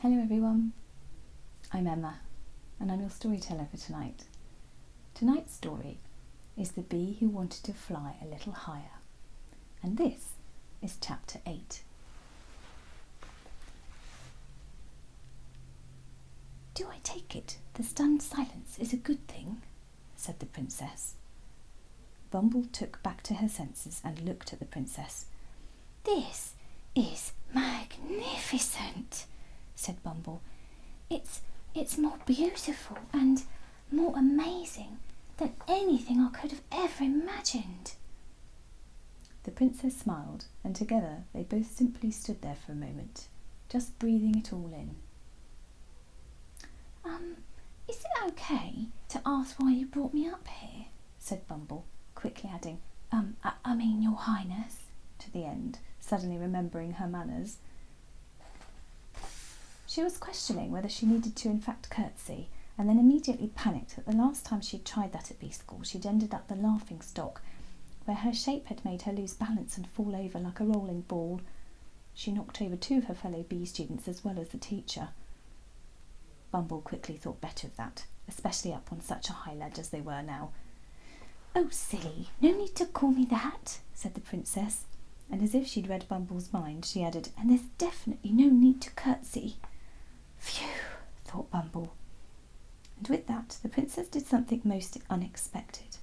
Hello everyone, I'm Emma and I'm your storyteller for tonight. Tonight's story is The Bee Who Wanted to Fly a Little Higher, and this is Chapter 8. "Do I take it the stunned silence is a good thing?" said the princess. Bumble took back to her senses and looked at the princess. "This is magnificent," said Bumble. It's more beautiful and more amazing than anything I could have ever imagined." The princess smiled, and together they both simply stood there for a moment, just breathing it all in. Is it okay to ask why you brought me up here?" said Bumble, quickly adding, I mean, Your Highness, to the end, suddenly remembering her manners. She was questioning whether she needed to in fact curtsy, and then immediately panicked that the last time she'd tried that at bee school she'd ended up the laughing stock, where her shape had made her lose balance and fall over like a rolling ball. She knocked over 2 of her fellow bee students as well as the teacher. Bumble quickly thought better of that, especially up on such a high ledge as they were now. "Oh, silly, no need to call me that," said the princess, and as if she'd read Bumble's mind, she added, "and there's definitely no need to curtsy." "Phew," thought Bumble. And with that, the princess did something most unexpected.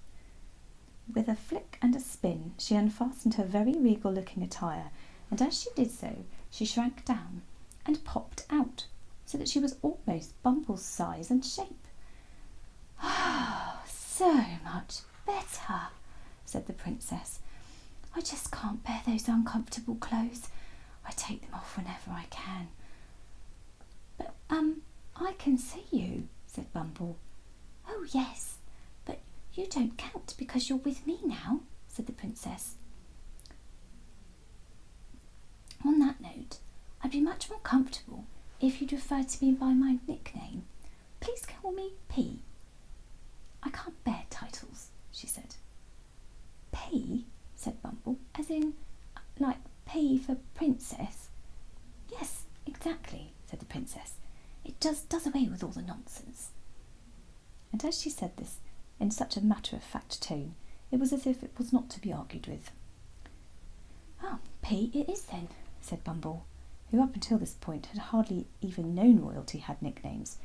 With a flick and a spin, she unfastened her very regal-looking attire, and as she did so, she shrank down and popped out, so that she was almost Bumble's size and shape. "Ah, so much better," said the princess. "I just can't bear those uncomfortable clothes. I take them off whenever I can." "But, I can see you," said Bumble. "Oh, yes, but you don't count because you're with me now," said the princess. "On that note, I'd be much more comfortable if you'd refer to me by my nickname. Please call me P." "I can't bear titles," she said. "P?" said Bumble, "as in, like P for princess?" "Yes, exactly," said the princess. "It just does away with all the nonsense." And as she said this in such a matter-of-fact tone, it was as if it was not to be argued with. "Oh, P it is then," said Bumble, who up until this point had hardly even known royalty had nicknames.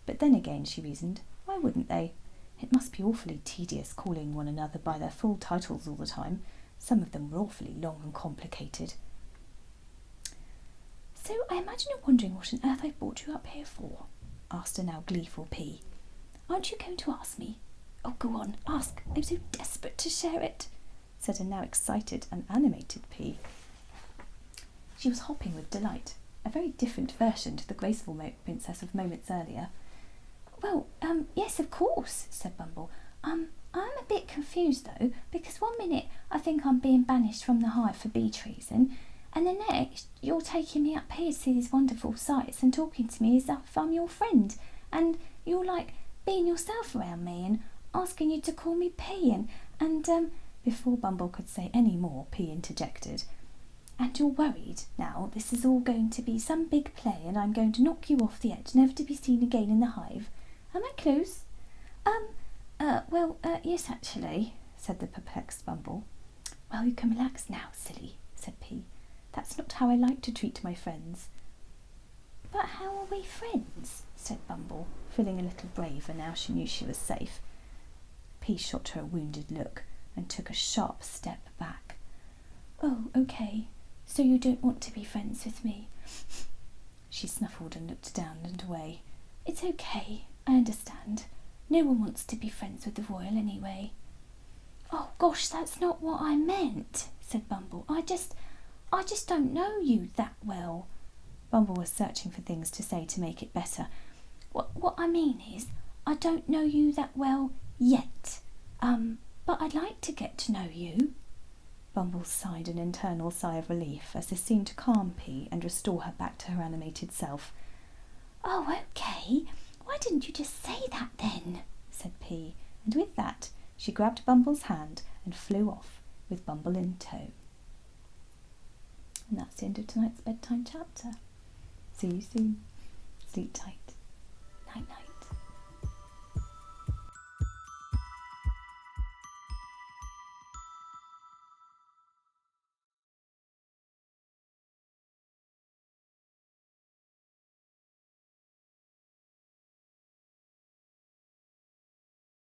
But then again, she reasoned, why wouldn't they? It must be awfully tedious calling one another by their full titles all the time. Some of them were awfully long and complicated. "So I imagine you're wondering what on earth I brought you up here for?" asked a now gleeful P. "Aren't you going to ask me?" "Oh, go on, ask. I'm so desperate to share it," said a now excited and animated P. She was hopping with delight, a very different version to the graceful princess of moments earlier. "Well, yes, of course," said Bumble. I'm a bit confused though, because one minute I think I'm being banished from the hive for bee treason, and the next you're taking me up here to see these wonderful sights and talking to me as if I'm your friend, and you're like being yourself around me and asking you to call me P and before Bumble could say any more, P interjected, "And you're worried now this is all going to be some big play and I'm going to knock you off the edge, never to be seen again in the hive. Am I close?" Well, yes, actually," said the perplexed Bumble. "Well, you can relax now, silly," said P. "That's not how I like to treat my friends." "But how are we friends?" said Bumble, feeling a little braver now she knew she was safe. P shot her a wounded look and took a sharp step back. "Oh, okay, so you don't want to be friends with me?" She snuffled and looked down and away. "It's okay, I understand. No one wants to be friends with the royal anyway." "Oh gosh, that's not what I meant," said Bumble. I just don't know you that well." Bumble was searching for things to say to make it better. What I mean is, I don't know you that well yet. But I'd like to get to know you." Bumble sighed an internal sigh of relief as this seemed to calm P and restore her back to her animated self. "Oh, okay. Why didn't you just say that then?" said P, and with that she grabbed Bumble's hand and flew off, with Bumble in tow. And that's the end of tonight's bedtime chapter. See you soon. Sleep tight. Night night.